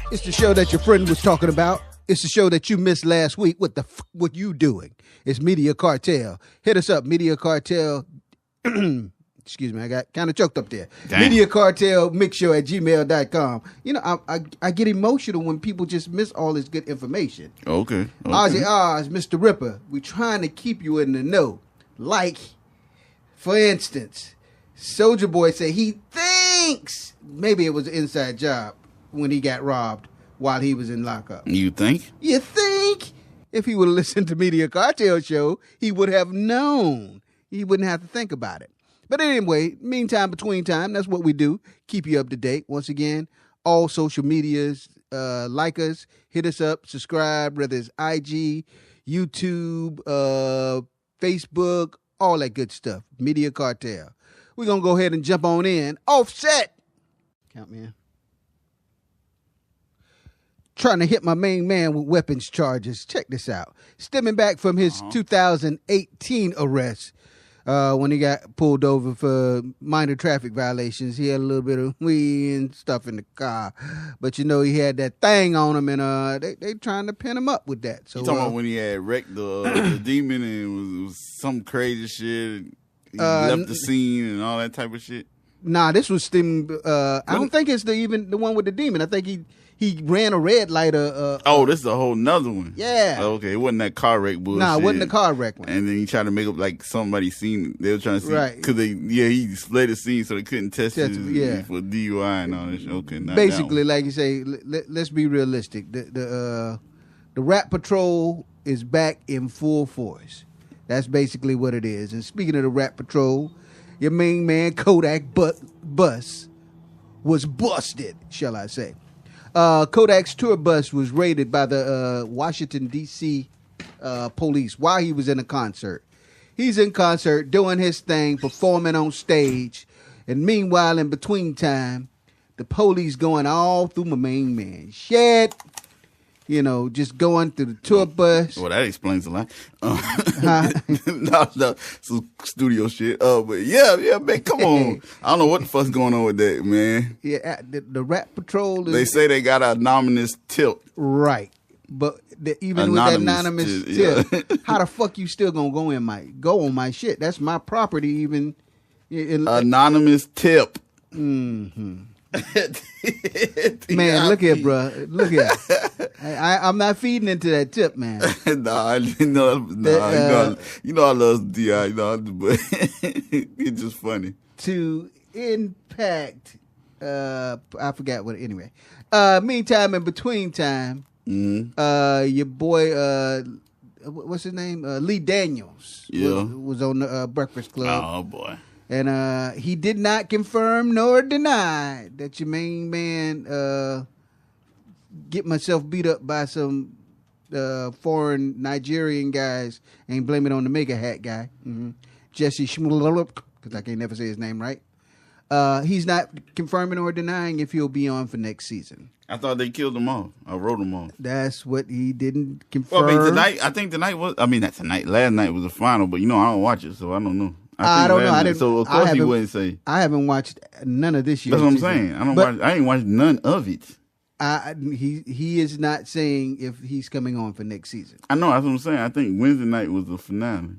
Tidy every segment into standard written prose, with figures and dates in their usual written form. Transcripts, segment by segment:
It's the show that your friend was talking about. It's the show that you missed last week. What you doing? It's Media Cartel. Hit us up, Media Cartel. Excuse me, I got kind of choked up there. mediacartelmixshow at gmail.com. You know, I get emotional when people just miss all this good information. Okay. OZZIE Oz, Mr. Ripper, we trying to keep you in the know. Like, for instance, Soulja Boy said he thinks maybe it was an inside job when he got robbed while he was in lockup. You think? You think? If he would have listened to Media Cartel Show, he would have known. He wouldn't have to think about it. But anyway, meantime, between time, that's what we do. Keep you up to date. Once again, all social medias, like us, hit us up, subscribe, whether it's IG, YouTube, Facebook, all that good stuff. Media Cartel. We're going to go ahead and jump on in. Offset. Count me in. Trying to hit my main man with weapons charges. Check this out. Stemming back from his 2018 arrest, when he got pulled over for minor traffic violations, he had a little bit of weed and stuff in the car. But, you know, he had that thing on him, and they trying to pin him up with that. So, you talking about when he had wrecked the demon and it was some crazy shit? He left the scene and all that type of shit? Nah, this was stemming. I don't think it's even the one with the demon. I think he ran a red light. This is a whole nother one. Yeah. Okay, it wasn't that car wreck bullshit. Nah, it wasn't the car wreck one. And then he tried to make up like somebody seen it. They were trying to see. Right. Because he split the scene so they couldn't test it for DUI and all that shit. Okay, basically, like you say, let's be realistic. The Rap Patrol is back in full force. That's basically what it is. And speaking of the Rap Patrol, your main man Kodak bus was busted, shall I say. Kodak's tour bus was raided by the Washington, D.C. Police while he was in a concert. He's in concert, doing his thing, performing on stage. And meanwhile, in between time, the police going all through my main man. Shit. You know, just going through the tour bus. Well, that explains a lot. No, some studio shit. But yeah, man, come on. I don't know what the fuck's going on with that, man. Yeah, the Rap Patrol. They say they got an anonymous tip. Right. But even with that anonymous tip, how the fuck you still gonna go on my shit? That's my property. Even anonymous tip. Mm-hmm. Man, look here, bro. Look here. I'm not feeding into that tip, man. You know I love D.I. But it's just funny. To impact, I forgot what. Anyway, meantime, in between time, your boy, what's his name? Lee Daniels. Was on the Breakfast Club. Oh boy. And he did not confirm nor deny that your main man get myself beat up by some foreign Nigerian guys. Ain't blame it on the mega hat guy. Mm-hmm. Jesse Schmullup, because I can't never say his name right. He's not confirming or denying if he'll be on for next season. I thought they killed him off. I wrote him off. That's what he didn't confirm. Well, last night was the final, but I don't watch it, so I don't know. I don't know. So of course he wouldn't say. I haven't watched none of this year. That's what I'm saying. I ain't watched none of it. He is not saying if he's coming on for next season. I know. That's what I'm saying. I think Wednesday night was the finale.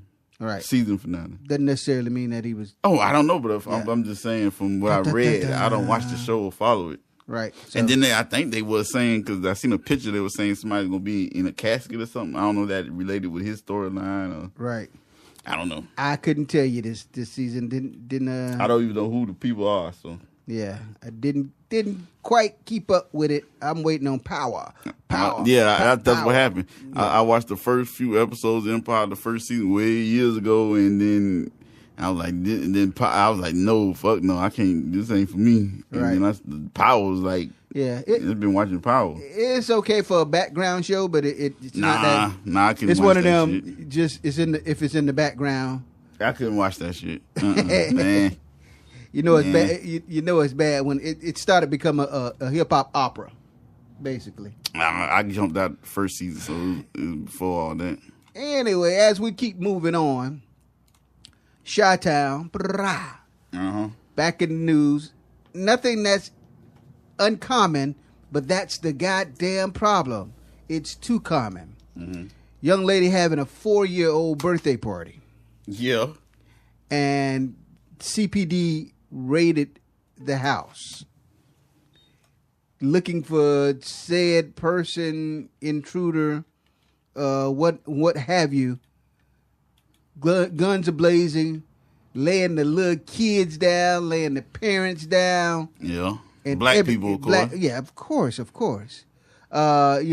All right. Season finale. Doesn't necessarily mean that he was. Oh, I don't know, but I'm just saying from what I read, I don't watch the show or follow it. Right. So, and then I think they were saying, because I seen a picture, they were saying somebody's going to be in a casket or something. I don't know that related with his storyline or. Right. I don't know. I couldn't tell you this season. Didn't. I don't even know who the people are. So yeah, I didn't quite keep up with it. I'm waiting on Power. That's what happened. Yeah. I watched the first few episodes of Empire, the first season, way years ago, and then I was like, no, fuck no, I can't. This ain't for me. Right. And then Power was like. Yeah, I've been watching Power. It's okay for a background show, but it's not that. I couldn't. It's watch one of that them. Shit. Just if it's in the background. I couldn't watch that shit. Man, you know it's bad. You know it's bad when it started becoming a hip hop opera, basically. I jumped out first season, so it was before all that. Anyway, as we keep moving on, Chi-Town, back in the news. Nothing that's uncommon But that's the goddamn problem. It's too common. Young lady having a 4-year-old birthday party. Yeah. And CPD raided the house, looking for said person, intruder, what have you. Guns are blazing, laying the little kids down, laying the parents down. Yeah. And black people, of course. Yeah, of course. You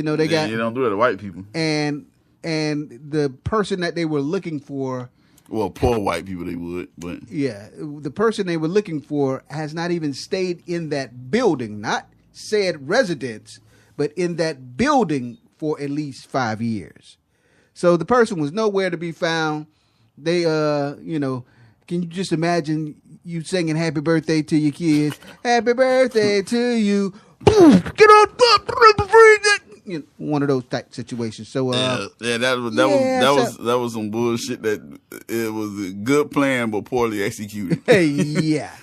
know, they got... You don't do it to white people. And the person that they were looking for... Well, poor white people, they would, but... Yeah, the person they were looking for has not even stayed in that building, not said residence, but in that building for at least 5 years. So the person was nowhere to be found. They, you know, can you just imagine you singing happy birthday to your kids? Happy birthday to you. Get on, you know, one of those type situations. So that was some bullshit. That it was a good plan but poorly executed. Yeah.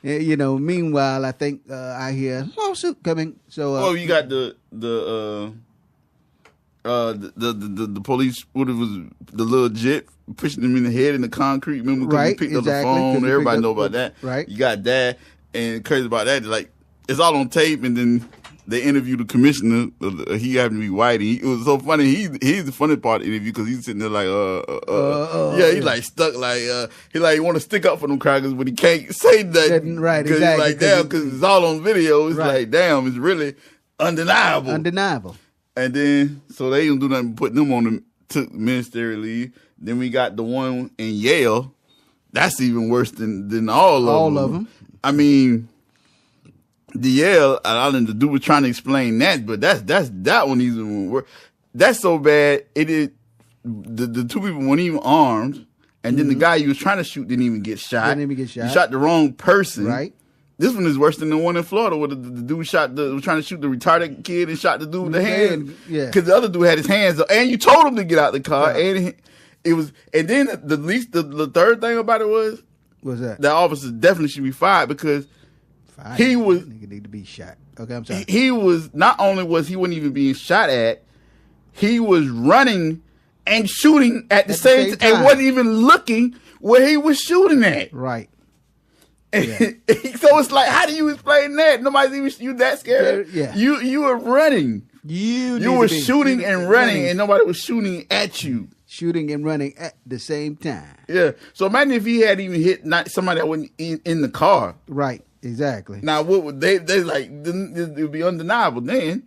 You know. Meanwhile, I think I hear lawsuit coming. So you got the police. What it was, the little jet pushing them in the head in the concrete. Remember, because he picked up the phone. Everybody know about that. Right. You got that, and crazy about that. Like, it's all on tape, and then they interviewed the commissioner. He happened to be white. And it was so funny. He's the funny part of the interview because he's sitting there like, he's like stuck, like he want to stick up for them crackers, but he can't say that. Right, exactly. He's like, damn, because it's all on video. It's like, damn, it's really undeniable. And then so they didn't do nothing but put them on the took ministerial leave. Then we got the one in Yale. That's even worse than all of them. I mean, the Yale, I don't know, the dude was trying to explain that, but that one even worse. That's so bad. It is the two people weren't even armed, and then the guy you was trying to shoot didn't even get shot. You shot the wrong person. Right. This one is worse than the one in Florida where the dude was trying to shoot the retarded kid and shot the dude with the hand. Yeah. Because the other dude had his hands up, and you told him to get out the car, and it was. And then the third thing about it was that officer definitely should be fired because he was nigga need to be shot. Okay, I'm sorry. He was not only was he wasn't even being shot at, he was running and shooting at the same time and wasn't even looking where he was shooting at. Right. Yeah. So it's like, how do you explain that? Nobody's even you that scared. Yeah. You were running. You were shooting and running, and nobody was shooting at you. Shooting and running at the same time. Yeah. So imagine if he had even hit not somebody that wasn't in the car. Right. Exactly. Now what would they like? It would be undeniable then.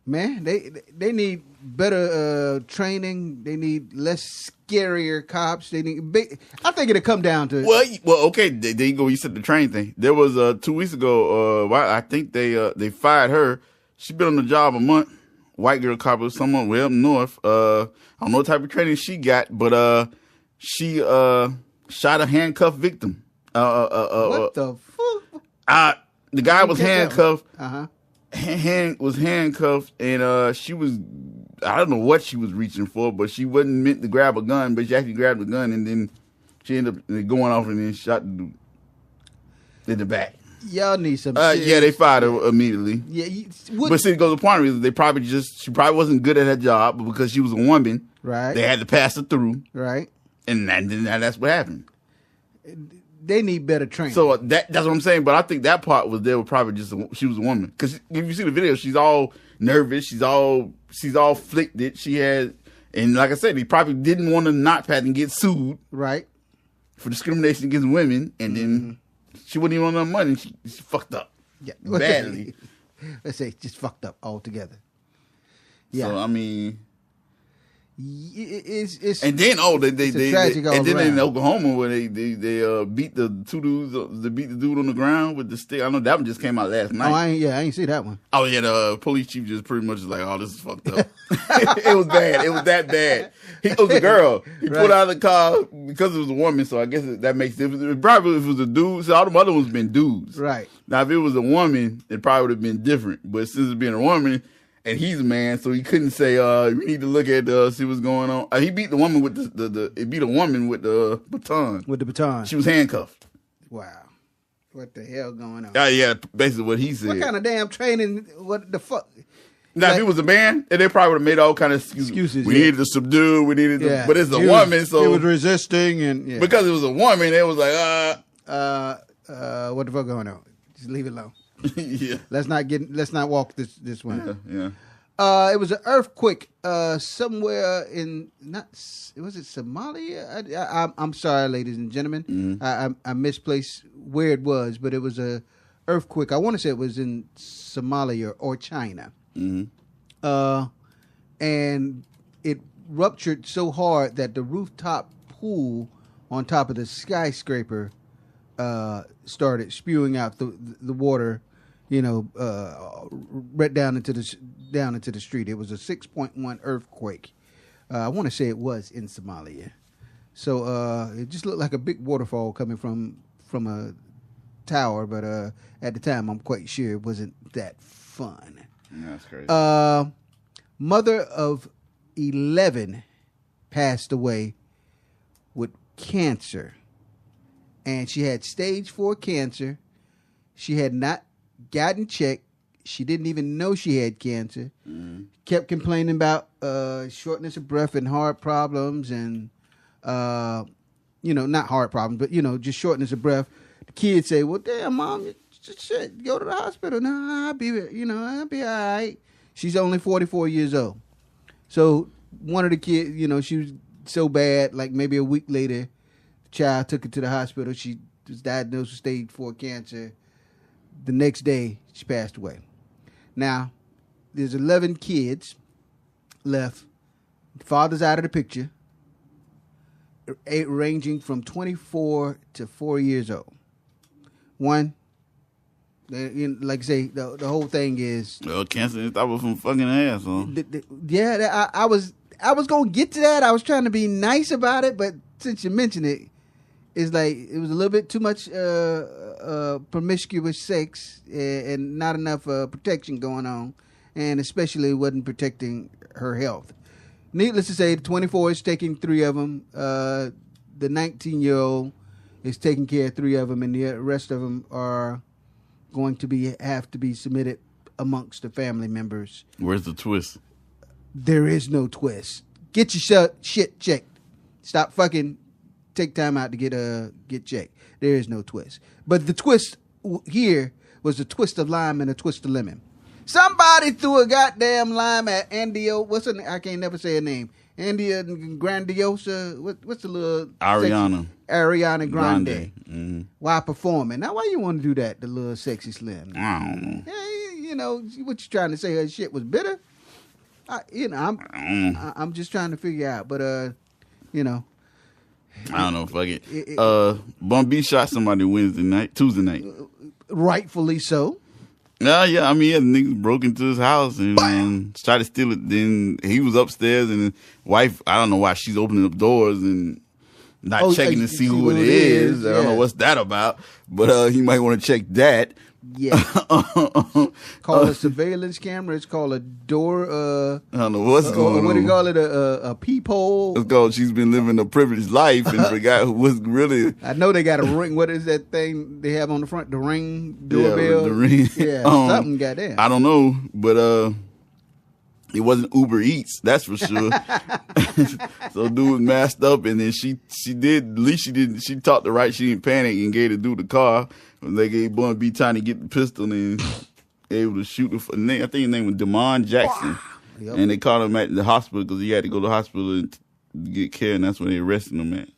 Man, they need better training. They need less scarier cops. They need I think it'll come down to well, okay. There you go. You said the train thing. There was 2 weeks ago. I think they fired her. She been on the job a month. White girl cop or someone way up north. I don't know what type of training she got, but she shot a handcuffed victim. What the fuck? The guy was handcuffed. Was handcuffed, and she was, I don't know what she was reaching for, but she wasn't meant to grab a gun, but she actually grabbed a gun, and then she ended up going off and then shot the dude in the back. Y'all need some yeah, they fired her immediately. Yeah, but see, it goes to point reason. She probably wasn't good at her job, but because she was a woman, right? They had to pass her through, right? And that's what happened. They need better training. So that's what I'm saying. But I think that part was there was probably just she was a woman. Because if you see the video, she's all nervous. She's all flicked. She had, and like I said, he probably didn't want to not pass and get sued, right, for discrimination against women. And then she wouldn't even want no money. She fucked up, badly. Let's say just fucked up altogether. Yeah. So I mean. It's and then tragic and then in Oklahoma where they beat the two dudes, they beat the dude on the ground with the stick. I know that one just came out last night. I ain't see that one. Oh yeah, the police chief just pretty much was like, oh, this is fucked up. It was bad. It was that bad. It was a girl. He pulled out of the car because it was a woman, so I guess that makes difference. Probably if it was a dude, so all the other ones been dudes. Right. Now if it was a woman, it probably would have been different. But since it's being a woman. And he's a man, so he couldn't say, we need to look at, see what's going on. He beat the woman with he beat a woman with the baton. With the baton. She was handcuffed. Wow. What the hell going on? Yeah, basically what he said. What kind of damn training? What the fuck? Now, if he was a man, and they probably would have made all kind of excuses. We needed to subdue. We needed to, but it's a woman, so it was resisting, and because it was a woman, it was like, what the fuck going on? Just leave it alone. Yeah. Let's not walk this way. Yeah. It was an earthquake somewhere in was it Somalia? I'm sorry, ladies and gentlemen. Mm-hmm. I misplaced where it was, but it was a earthquake. I want to say it was in Somalia or China. Mm-hmm. And it ruptured so hard that the rooftop pool on top of the skyscraper started spewing out the water, right down into the street. It was a 6.1 earthquake. I want to say it was in Somalia. So it just looked like a big waterfall coming from a tower, but at the time, I'm quite sure it wasn't that fun. That's crazy. Mother of 11 passed away with cancer. And she had stage 4 cancer. She had not gotten checked. She didn't even know she had cancer. Mm-hmm. Kept complaining about shortness of breath and heart problems and, not heart problems, but, just shortness of breath. The kids say, well, damn, Mom, shit, go to the hospital. No, I'll be all right. She's only 44 years old. So one of the kids, she was so bad, like maybe a week later, the child took her to the hospital. She was diagnosed with stage 4 cancer. The next day, she passed away. Now, there's 11 kids left. The father's out of the picture, ranging from 24 to 4 years old. One, like I say, the whole thing is... Well, cancer, that was from fucking ass, huh? I was going to get to that. I was trying to be nice about it, but since you mentioned it, it's like it was a little bit too much promiscuous sex and not enough protection going on, and especially wasn't protecting her health. Needless to say, the 24 is taking 3 of them. The 19-year-old is taking care of 3 of them, and the rest of them are going to have to be submitted amongst the family members. Where's the twist? There is no twist. Get your shit checked. Stop fucking. Take time out to get checked. There is no twist. But the twist here was a twist of lime and a twist of lemon. Somebody threw a goddamn lime at Andio. What's her name? I can't never say her name. Andia Grandiosa. What's the little Ariana? Ariana Grande. Mm-hmm. While performing. Now, why you want to do that? The little sexy slim. I don't know. Hey, what you trying to say? Her shit was bitter. I'm just trying to figure out. But I don't know. Fuck it. Bun B shot somebody Tuesday night. Rightfully so. Yeah. I mean, niggas broke into his house and tried to steal it. Then he was upstairs, and his wife, I don't know why she's opening up doors and not checking to see who it is. I don't know what's that about, but he might want to check that. Yeah. Call a surveillance camera. It's called a door. I don't know what's going on. What do you call it? A peephole. It's called she's been living a privileged life and forgot who was really. I know they got a ring. What is that thing they have on the front? The Ring doorbell. Yeah, the Ring. Yeah, something got there. I don't know, but it wasn't Uber Eats, that's for sure. So dude was masked up, and then she did. At least she didn't. She talked the right. She didn't panic and gave the dude the car. When they gave Bun B time to get the pistol and able to shoot the name. I think his name was Damon Jackson. Yep. And they caught him at the hospital because he had to go to the hospital to get care, and that's when they arrested him at.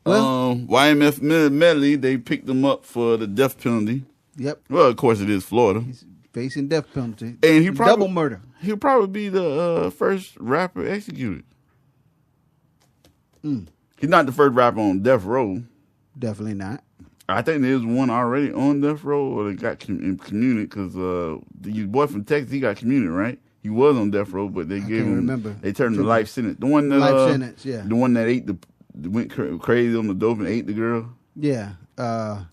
Well, YMF Medley, they picked him up for the death penalty. Yep. Well, of course it is Florida. He's facing death penalty. And he probably double murder. He'll probably be the first rapper executed. He's not the first rapper on death row. Definitely not. I think there's one already on death row, or they got commuted because the boy from Texas, he got commuted, right? He was on death row, but they gave him. Remember. They turned him to life sentence. The one that life sentence, yeah. The one that went crazy on the dope and ate the girl. Yeah.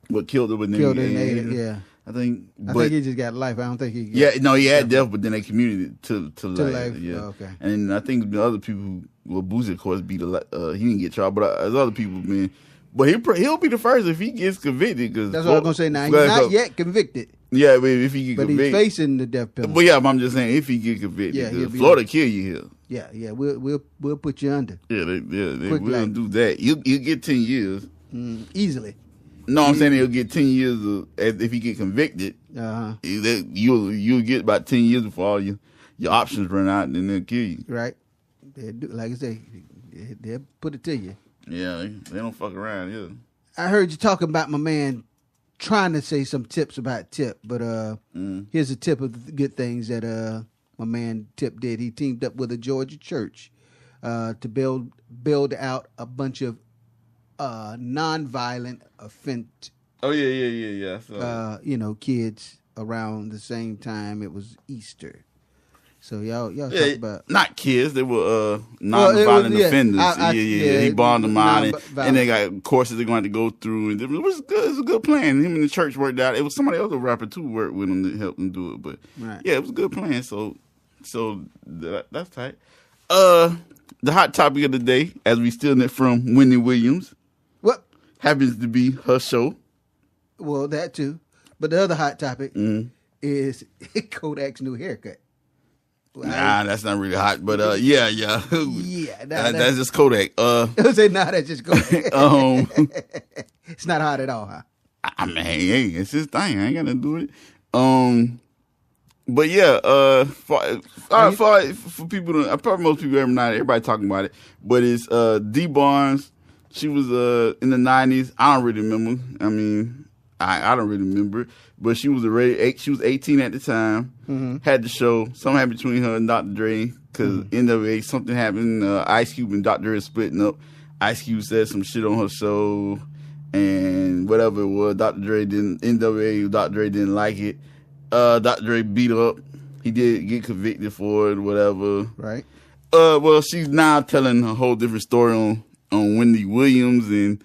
What killed her, but then killed her and ate it. Yeah. I think he just got life. I don't think he. He had death, but then they commuted it to life. Yeah. Oh, okay. And I think the other people, Boosie, of course, he didn't get trial, but as other people, man, But he'll be the first if he gets convicted. Cause that's what I'm gonna say. Now he's not yet convicted. Yeah, but if he get convicted, he's facing the death penalty. But yeah, I'm just saying if he get convicted, Florida kill you here. Yeah, we'll put you under. Yeah, they will do that. You get 10 years easily. No, I'm saying he'll get 10 years if he get convicted. You'll get about 10 years before all your options run out, and then they'll kill you. Right. Like I say, they'll put it to you. Yeah, they don't fuck around here. I heard you talking about my man trying to say some tips about Tip, but here's a tip of the good things that my man Tip did. He teamed up with a Georgia church to build out a bunch of non-violent offense. Oh yeah. So. Kids around the same time it was Easter. So y'all talk about not kids. They were non-violent offenders. He bonded them out, and they got courses they're going to go through. And it was good. It was a good plan. Him and the church worked out. It was somebody else, a rapper too, worked with him to help them do it. But yeah, it was a good plan. So that's tight. The hot topic of the day, as we stealing it from Wendy Williams, what happens to be her show. Well, that too. But the other hot topic is Kodak's new haircut. Nah, that's not really hot, but yeah. That's just Kodak. Say that's just Kodak. It's not hot at all, huh? I mean, hey, it's his thing. I ain't got to do it. But yeah, for people, probably most people every night, everybody talking about it. But it's D Barnes. She was in the 90s. I don't really remember. I mean, I don't really remember. But she was she was 18 at the time. Had the show. Something happened between her and Dr. Dre because NWA, something happened. Ice Cube and Dr. Dre splitting up. Ice Cube said some shit on her show and whatever it was. NWA, Dr. Dre didn't like it. Dr. Dre beat her up. He did get convicted for it, whatever. Right. Well, she's now telling a whole different story on Wendy Williams, and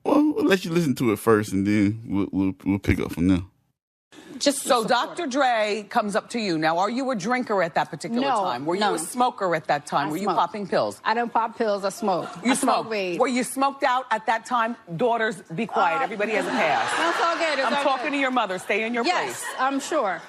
we'll let you listen to it first, and then we'll pick up from there. Just so Dr. Dre comes up to you. Now, are you a drinker at that particular time? Were you a smoker at that time? Were you popping pills? I don't pop pills. I smoke. You smoke weed. Were you smoked out at that time? Daughters, be quiet. Everybody has a pass. That's all good. I'm talking to your mother. Stay in your place. Yes, I'm sure.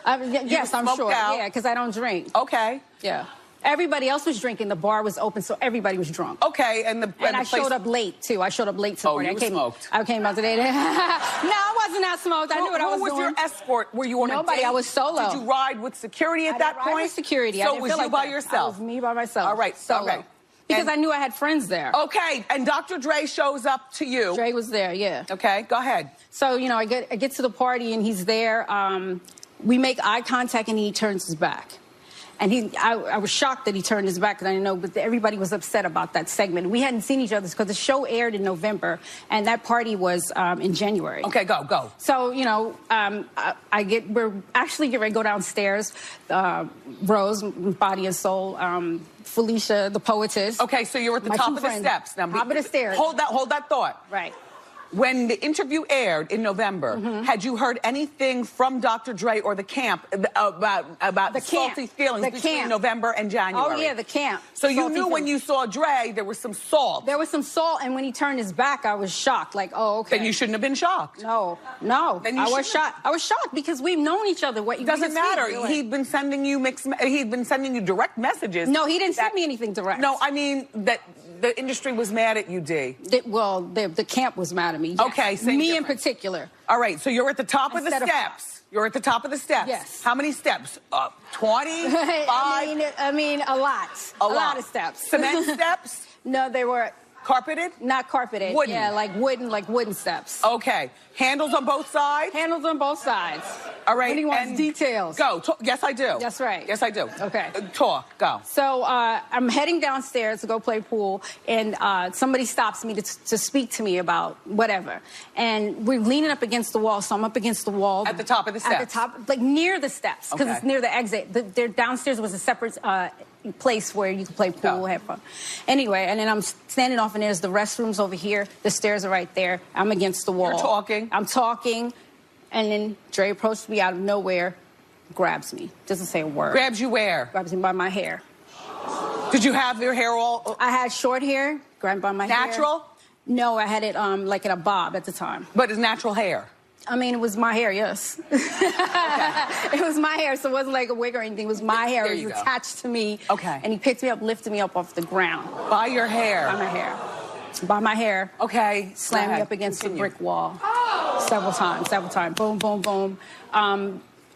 Yes, I'm sure. Out. Yeah, because I don't drink. Okay. Yeah. Everybody else was drinking. The bar was open, so everybody was drunk. Okay, and I showed up late too. I showed up late to the party. You smoked. I came out today. No, I wasn't that smoked. I knew what I was doing. Who was your escort? Were you on Nobody. A date? I was solo. Did you ride with security at that point? I ride with security. So it was you by yourself? It was me by myself. All right, solo. Okay. Because I knew I had friends there. Okay, and Dr. Dre shows up to you. Dre was there, yeah. Okay, go ahead. So, I get to the party and he's there. We make eye contact and he turns his back. And I was shocked that he turned his back because I didn't know, but everybody was upset about that segment. We hadn't seen each other because the show aired in November and that party was in January. Okay, go. So, we're actually getting ready to go downstairs. Rose, Body and Soul, Felicia, the poetess. Okay, so you're at the top of the steps. Now, top of the stairs. Hold that thought. Right. When the interview aired in November, had you heard anything from Dr. Dre or the camp about the salty feelings between November and January? Oh, yeah, the camp. So you knew when you saw Dre, there was some salt. There was some salt, and when he turned his back, I was shocked. Like, oh, okay. Then you shouldn't have been shocked. No. Then I was shocked. I was shocked because we've known each other. What doesn't matter. He'd been sending you direct messages. No, he didn't send me anything direct. No, I mean that the industry was mad at you, D. The camp was mad at me. Yes. Okay, me in particular. All right, so you're at the top of the steps. You're at the top of the steps. Yes. How many steps? 20? 5? I mean, a lot. A lot of steps. Cement steps? No, they were carpeted. Not carpeted. Wooden. Yeah, like wooden steps. Okay. Handles on both sides? Handles on both sides. All right. When he wants details. Go. Yes, I do. That's right. Yes, I do. Okay. Talk. Go. So I'm heading downstairs to go play pool, and somebody stops me to speak to me about whatever. And we're leaning up against the wall, so I'm up against the wall. At the top of the steps? At the top, like near the steps, because it's near the exit. Their downstairs was a separate place where you could play pool, have fun. Anyway, and then I'm standing off, and there's the restrooms over here. The stairs are right there. I'm against the wall. You're talking. I'm talking, and then Dre approached me out of nowhere, grabs me. Doesn't say a word. Grabs you where? Grabs me by my hair. Did you have your hair all? I had short hair, grabbed by my hair. Natural? No, I had it like in a bob at the time. But it's natural hair. I mean, it was my hair, yes. It was my hair, so it wasn't like a wig or anything. It was my hair. It was attached to me. Okay. And he picked me up, lifted me up off the ground. By your hair? By my hair. By my hair. Okay. Slammed me up against the brick wall. Several times. Boom, boom, boom.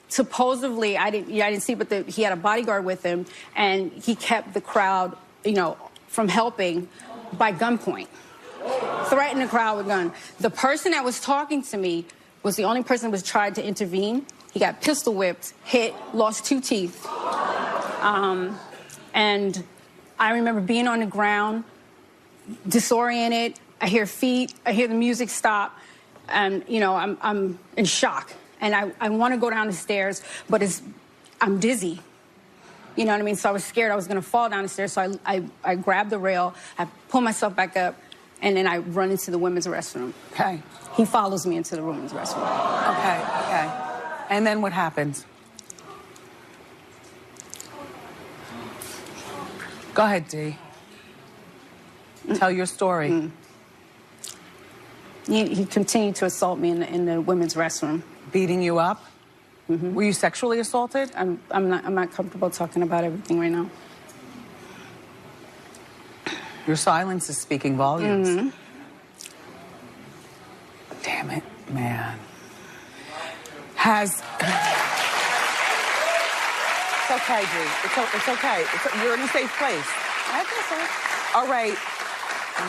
Supposedly, I didn't see, but he had a bodyguard with him, and he kept the crowd, you know, from helping by gunpoint. Threatened the crowd with a gun. The person that was talking to me was the only person that was tried to intervene. He got pistol whipped, hit, lost 2 teeth. And I remember being on the ground, disoriented. I hear feet. I hear the music stop. And, you know, I'm in shock. And I want to go down the stairs, but I'm dizzy. You know what I mean? So I was scared I was going to fall down the stairs. So I grabbed the rail. I pull myself back up. And then I run into the women's restroom. Okay. He follows me into the women's restroom. Okay. And then what happens? Go ahead, Dee. Tell your story. He continued to assault me in the women's restroom. Beating you up? Were you sexually assaulted? I'm not comfortable talking about everything right now. Your silence is speaking volumes. Damn it, man. It's okay, G. It's okay. You're in a safe place. I think so. All right.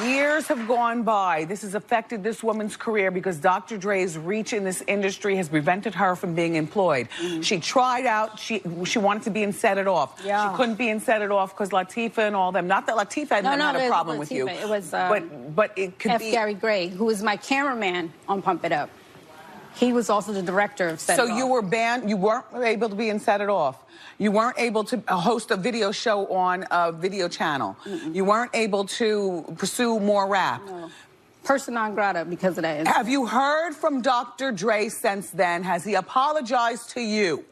Years have gone by. This has affected this woman's career because Dr. Dre's reach in this industry has prevented her from being employed. She tried out. She wanted to be in Set It Off. Yeah. She couldn't be in Set It Off because Latifah and all them. Not that Latifah had a problem with you. It was but it could be Gary Gray, who was my cameraman on Pump It Up. He was also the director of Set It Off. So you were banned. You weren't able to be in Set It Off. You weren't able to host a video show on a video channel. You weren't able to pursue more rap. No. Person non grata because of that. Have you heard from Dr. Dre since then? Has he apologized to you?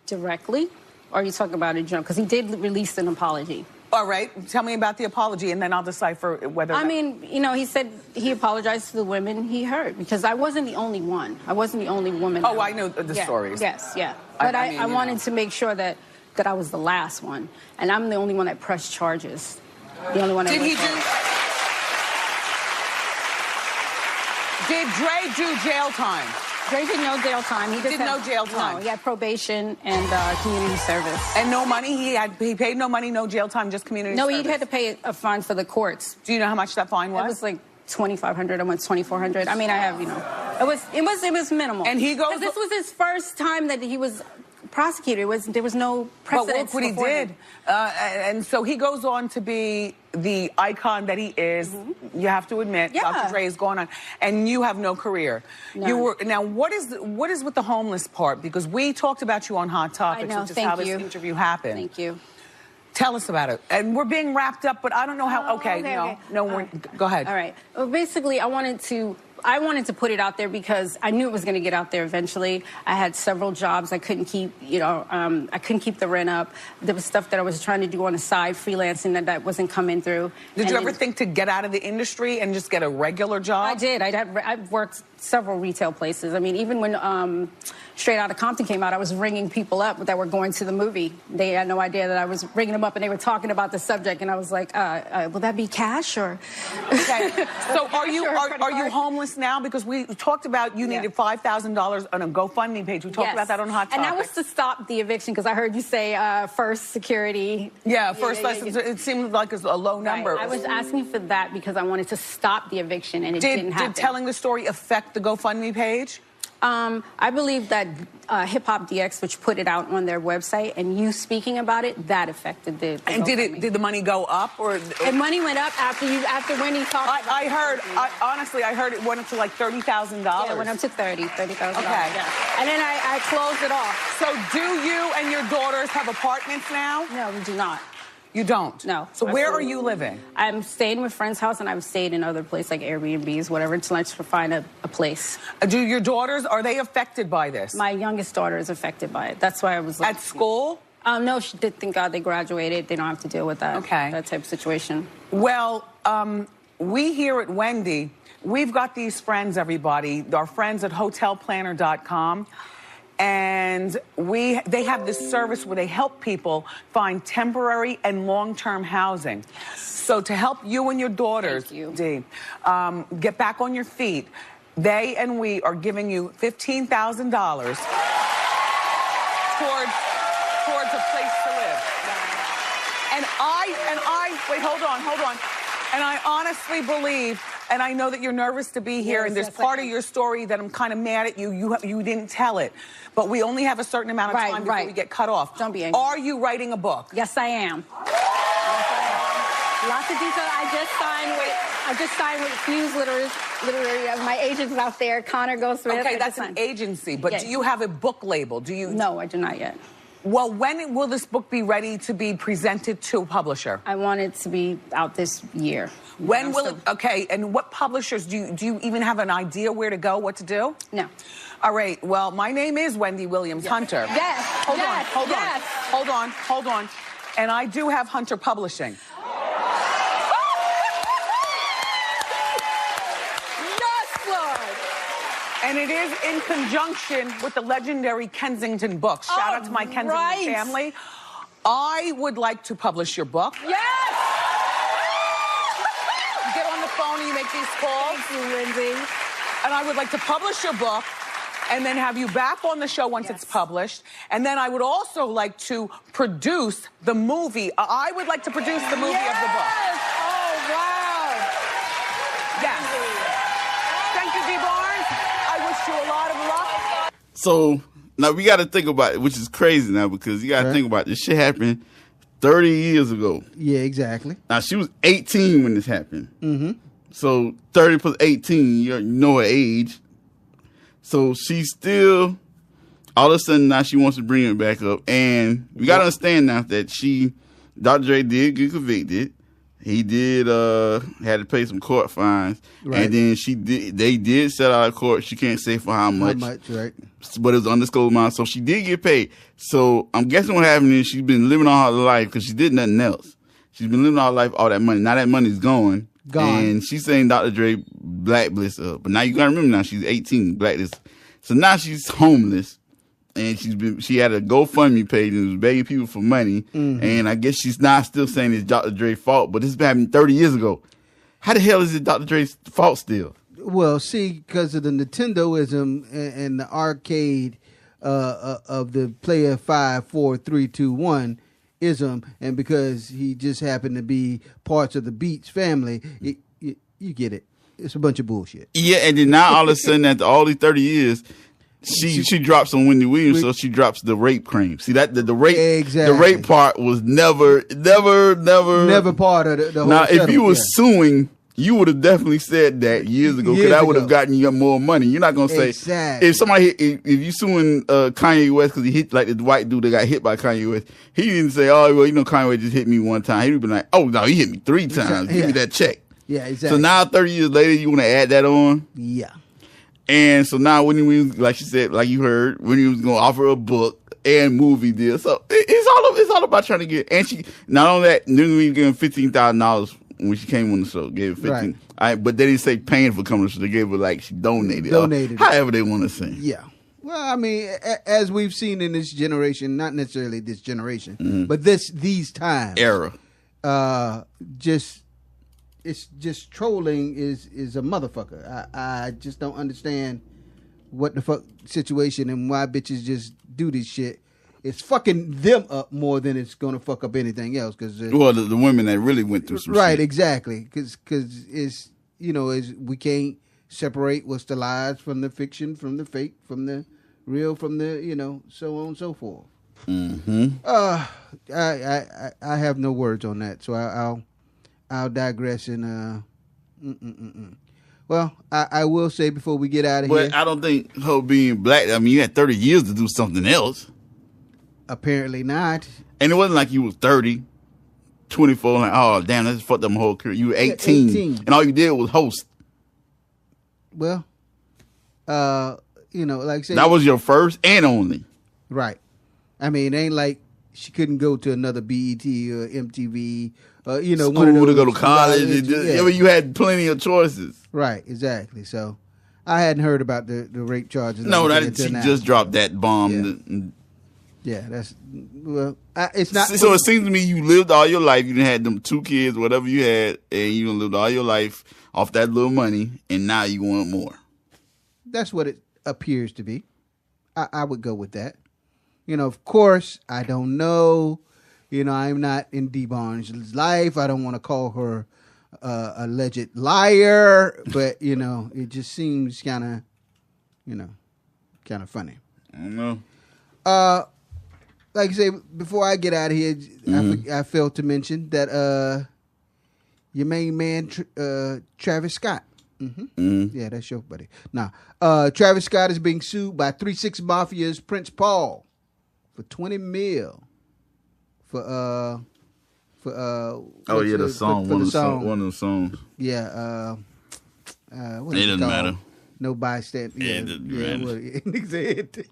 Directly? Or are you talking about it, Joe? Because he did release an apology. All right. Tell me about the apology, and then I'll decipher whether... I mean, you know, he said he apologized to the women he hurt, because I wasn't the only one. I wasn't the only woman. Oh, I know the stories. Yes, yeah. But I wanted to make sure that I was the last one, and I'm the only one that pressed charges. The only one that... Did Dre do jail time? Dre did no jail time. He did no jail time. No, he had probation and community service. And no money? He paid no money, no jail time, just community service? No, he had to pay a fine for the courts. Do you know how much that fine was? It was like $2,500. I went $2,400. I mean, I have, you know, it was minimal. And he goes... This was his first time that he was prosecuted. There was no precedent. But look what he did. And so he goes on to be the icon that he is. You have to admit, Dr. Dre is going on, and you have no career. No. Now, what is with the homeless part? Because we talked about you on Hot Topics, which is how this interview happened. Thank you. Tell us about it. And we're being wrapped up, but I don't know how. Go ahead. All right. Well, basically, I wanted to put it out there because I knew it was going to get out there eventually. I had several jobs I couldn't keep, you know, I couldn't keep the rent up. There was stuff that I was trying to do on the side, freelancing, that wasn't coming through. Did you ever think to get out of the industry and just get a regular job? I did. I've worked several retail places. I mean, even when Straight Outta Compton came out, I was ringing people up that were going to the movie. They had no idea that I was ringing them up, and they were talking about the subject, and I was like, will that be cash or? Okay. So are you homeless now? Because we talked about you needed $5,000 on a GoFundMe page. We talked about that on Hot Topics. And that was to stop the eviction, because I heard you say first security. Yeah, first. It seemed like it's a low number. Right. I was asking for that because I wanted to stop the eviction, and it didn't happen. Did telling the story affect the GoFundMe page? I believe that Hip Hop DX, which put it out on their website, and you speaking about it, that affected the And did the money go up, or? And money went up after Wendy talked. I heard. Honestly, I heard it went up to like $30,000. Yeah, it went up to $30,000. Okay. Yeah. And then I closed it off. So do you and your daughters have apartments now? No, we do not. You don't? No. So where are you living? I'm staying with friends' house, and I've stayed in other places like Airbnbs, whatever, until I find a place. Do your daughters, are they affected by this? My youngest daughter is affected by it. That's why I was like... At school? No, she did, thank God they graduated. They don't have to deal with that. Okay. That type of situation. Well, we here at Wendy We've got these friends, everybody, our friends at hotelplanner.com. And they have this service where they help people find temporary and long-term housing. So to help you and your daughters, Dee, get back on your feet, they and we are giving you $15,000 towards a place to live. And I, wait, hold on. And I honestly believe, and I know that you're nervous to be here, and there's part of your story that I'm kind of mad at you. You didn't tell it. But we only have a certain amount of time before we get cut off. Don't be angry. Are you writing a book? Yes, I am. Lots of detail. I just signed with Fuse Literary. My agents out there, Connor Goldsmith. Okay, that's an agency. But do you have a book label? Do you? No, I do not yet. Well, when will this book be ready to be presented to a publisher? I want it to be out this year. When will it? Okay, and what publishers do you even have an idea where to go, what to do? No. All right. Well, my name is Wendy Williams Hunter. Yes. Hold on. And I do have Hunter Publishing. Yes, Lord. And it is in conjunction with the legendary Kensington Books. Shout out to my Kensington family. I would like to publish your book. Yes! You get on the phone and you make these calls. Thank you, Lindsay. And I would like to publish your book and then have you back on the show once it's published. And then I would also like to produce the movie. I would like to produce the movie of the book. Oh, wow. Yes. Thank you, Dee Barnes. I wish you a lot of luck. So now we got to think about it, which is crazy now because you got to think about this shit happened 30 years ago. Yeah, exactly. Now she was 18 when this happened. Mm-hmm. So 30 plus 18, you know her age. So she's still, all of a sudden now she wants to bring it back up. And we got to understand now that Dr. Dre did get convicted. He did, had to pay some court fines. Right. And then they did settle out of court. She can't say for how much. Right. But it was undisclosed amount. So she did get paid. So I'm guessing what happened is she's been living all her life because she did nothing else. She's been living all her life, all that money. Now that money's gone. And she's saying Dr. Dre blacklist her. But now you gotta remember now she's 18, blacklist. So now she's homeless. And she had a GoFundMe page and was begging people for money. Mm-hmm. And I guess she's not still saying it's Dr. Dre's fault, but this happened 30 years ago. How the hell is it Dr. Dre's fault still? Well, see, because of the Nintendoism and the arcade of the player 5, 4, 3, 2, 1 ism, and because he just happened to be parts of the Beats family, you get it. It's a bunch of bullshit. Yeah, and then now all of a sudden after all these 30 years, she drops on Wendy Williams, so she drops the rape claim. See that the rape part was never part of the whole. Now, if you were suing, you would have definitely said that years ago because that would have gotten you more money. You're not gonna say if somebody if you suing Kanye West because he hit like the white dude that got hit by Kanye West, he didn't say, oh well, Kanye West just hit me one time. He'd have been like, oh no, he hit me 3 times. Give me that check. Yeah, exactly. So now 30 years later, you want to add that on? Yeah. And so now when we, like she said, like you heard, when he was going to offer a book and movie deal. So it's all about trying to get, and she, not only that, then we gave him $15,000 when she came on the show, gave her 15. Right. But they didn't say paying for coming to the show. They gave her like she donated. However they want to say. Yeah. Well, I mean, as we've seen in this generation, not necessarily this generation, but these times. Era. It's just trolling is a motherfucker. I just don't understand what the fuck situation and why bitches just do this shit. It's fucking them up more than it's gonna fuck up anything else. Cause the women that really went through some right, shit. Exactly. Cause it's we can't separate what's the lies from the fiction, from the fake, from the real, from the so on and so forth. Mm-hmm. I have no words on that, so I'll digress and Well, I will say before we get out of here. But I don't think her being black, I mean, you had 30 years to do something else. Apparently not. And it wasn't like you was 30, 24, like, oh, damn, that just fucked up my whole career. You were 18. And all you did was host. Well, like I said. That was your first and only. Right. I mean, it ain't like she couldn't go to another BET or MTV you know, school one of those, to go to college. yeah. I mean, you had plenty of choices. Right, exactly. So I hadn't heard about the rape charges. No, until she now. just dropped that bomb. Yeah, that's it's not. So it seems to me you lived all your life. You done had them 2 kids, whatever you had, and you done lived all your life off that little money, and now you want more. That's what it appears to be. I would go with that. You know, of course, I don't know. You know, I'm not in Dee Barnes' life. I don't want to call her alleged liar, but you know, it just seems kind of funny. I don't know. Like I say, before I get out of here, I failed to mention that your main man, Travis Scott. Yeah, that's your buddy. Now, Travis Scott is being sued by 3 6 Mafia's Prince Paul for $20 million for the song. One of the songs. Yeah. What It is doesn't called? matter. No bystander. Yeah, it doesn't matter.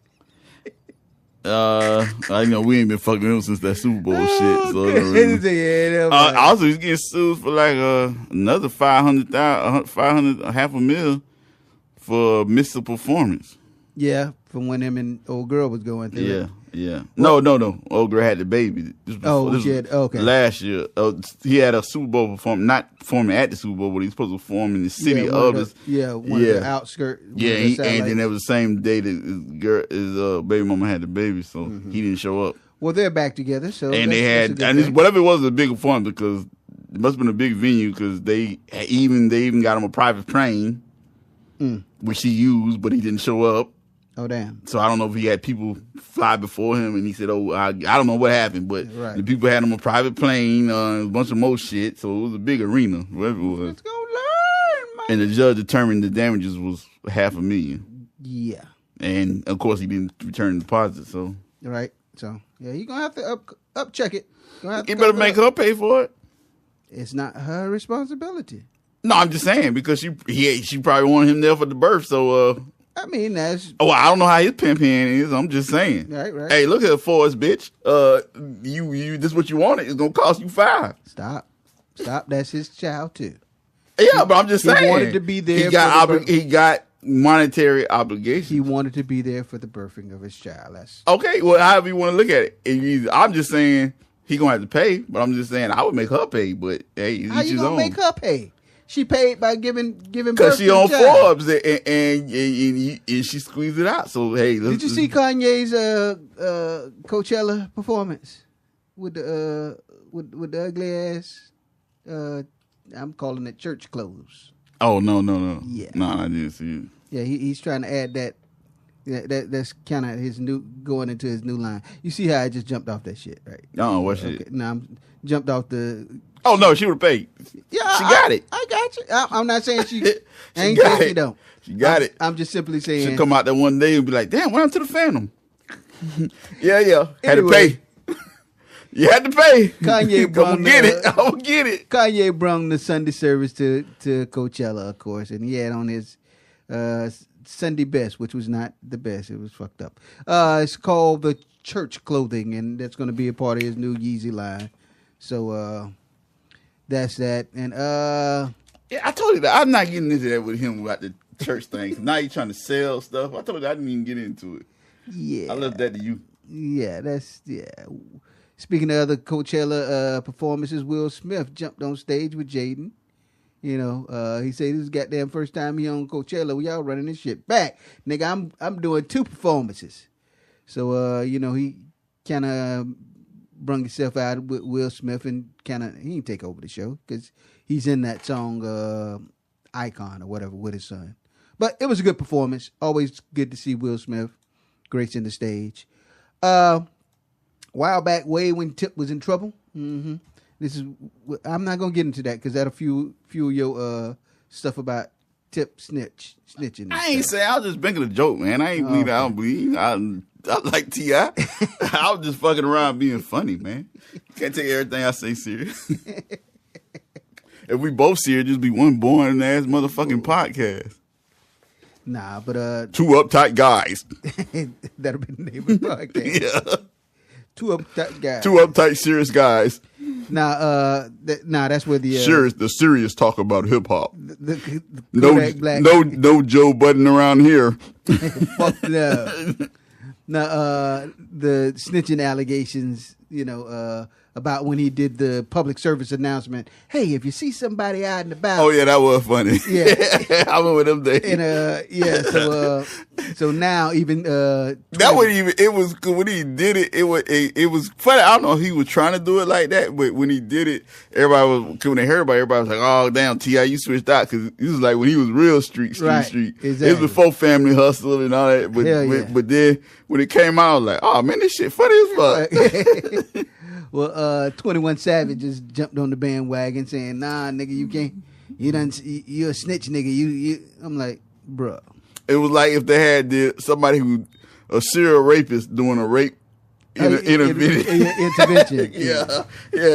I know we ain't been fucking him since that Super Bowl shit. So also he's getting sued for like another $500,000 for missed a performance. Yeah, from when him and old girl was going through. Yeah, it. yeah. No. Old girl had the baby. Okay. Last year, he had a Super Bowl performance, not performing at the Super Bowl, but he was supposed to perform in the city of this. One of the outskirts. Yeah, and then it was the same day that his baby mama had the baby, so he didn't show up. Well, they're back together, so and they had, and whatever it was a big performance because it must have been a big venue because they even got him a private plane, which he used, but he didn't show up. Oh, damn. So I don't know if he had people fly before him and he said, I don't know what happened, but the people had him a private plane, a bunch of more shit. So it was a big arena, whatever it was. Let's go learn, man. And the judge determined the damages was $500,000. Yeah. And of course he didn't return the deposit, so. Right. So, yeah, you're going to have to up check it. You better make her pay for it. It's not her responsibility. No, I'm just saying because she probably wanted him there for the birth, so I mean, that's... Oh, I don't know how his pimp hand is. I'm just saying. Right. Hey, look at Forrest, bitch. You this is what you wanted. It's gonna cost you $5. Stop. That's his child too. Yeah, but I'm just saying. He wanted to be there. He got monetary obligations. He wanted to be there for the birthing of his child. That's okay. Well, however you want to look at it. I'm just saying he gonna have to pay. But I'm just saying I would make her pay. But hey, how you gonna make her pay? She paid by giving because she on Forbes and she squeezed it out. So hey, did you see Kanye's Coachella performance with the ugly ass? I'm calling it church clothes. Oh no! Yeah, no, I didn't see it. Yeah, he's trying to add that. Yeah, that's kind of his going into his new line. You see how I just jumped off that shit, right? Oh, what shit? Okay. No, I'm jumped off the. Oh no, she would have paid. Yeah, she got it. I got you. I'm not saying she. She ain't got saying it. she don't. She got it. I'm just simply saying. She'll come out there one day and be like, "Damn, what happened to the Phantom?" yeah. Had to Anyway. pay. You had to pay. Kanye Go get it. I'll get it. Kanye brung the Sunday service to Coachella, of course, and he had on his Sunday best, which was not the best. It was fucked up. It's called the church clothing, and that's going to be a part of his new Yeezy line. So that's that. And yeah, I told you that I'm not getting into that with him about the church thing. Now he's trying to sell stuff. I told you I didn't even get into it. Yeah, I left that to you. Yeah, Speaking of other Coachella performances, Will Smith jumped on stage with Jaden. You know, he said this is goddamn first time he on Coachella. We all running this shit back, nigga. I'm doing 2 performances. So you know, he kind of brung himself out with Will Smith and he didn't take over the show because he's in that song Icon or whatever with his son. But it was a good performance. Always good to see Will Smith gracing the stage. While back, way when Tip was in trouble. I'm not gonna get into that because that'll fuel your stuff about Tip snitching. I ain't say. I was just making a joke, man. I ain't believe. I don't believe. I like T.I. I was just fucking around being funny, man. You can't take everything I say serious. If we both serious, just be one boring ass motherfucking podcast. Nah, but 2 uptight guys. that'll be the name of the podcast. Yeah. Two uptight guys. Two uptight, serious guys. Now, that's where the serious talk about hip hop. The no Joe Budden around here. Fuck no. Now, the snitching allegations, about when he did the public service announcement. Hey, if you see somebody out and about. Oh yeah, that was funny. Yeah, I remember them days. And so now even that wasn't even. It was when he did it. It was funny. I don't know if he was trying to do it like that, but when he did it, everybody was like, "Oh damn, T.I., you switched out," because this was like when he was real street. Exactly. It was before Family Hustle and all that. But then when it came out, I was like, "Oh man, this shit funny as fuck." Well, 21 Savage just jumped on the bandwagon saying, "Nah, nigga, you can't. You a snitch, nigga. You." I'm like, bruh. It was like if they had a serial rapist doing a rape intervention. Yeah,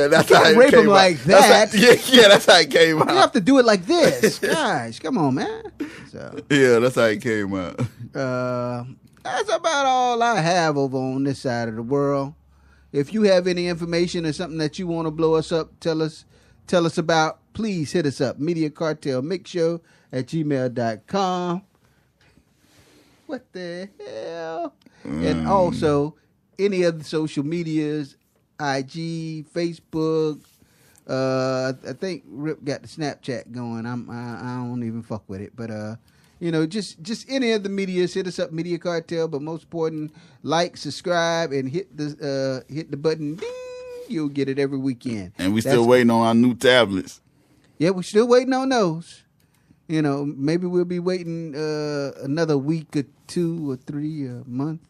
that's how it rape came him out. like that. That's how it came out. You have to do it like this, guys. Come on, man. So yeah, that's how it came out. That's about all I have over on this side of the world. If you have any information or something that you want to blow us up, tell us about, please hit us up. mediacartelmixshow at gmail.com. What the hell? And also, any other social medias, IG, Facebook. I think Rip got the Snapchat going. I don't even fuck with it, but just any of the medias, hit us up, Media Cartel. But most important, like, subscribe, and hit the button. Ding! You'll get it every weekend. And we still waiting on our new tablets. Yeah, we're still waiting on those. Maybe we'll be waiting another week or 2 or 3 a month.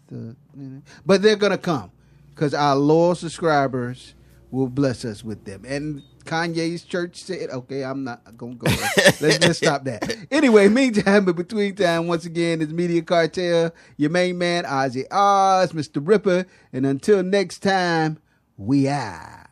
But they're gonna come because our loyal subscribers will bless us with them. And Kanye's church said, okay, I'm not going to go there. Let's stop that. Anyway, meantime, but between time, once again, it's Media Cartel, your main man, OZZIE Oz, Mr. Ripper. And until next time, we are.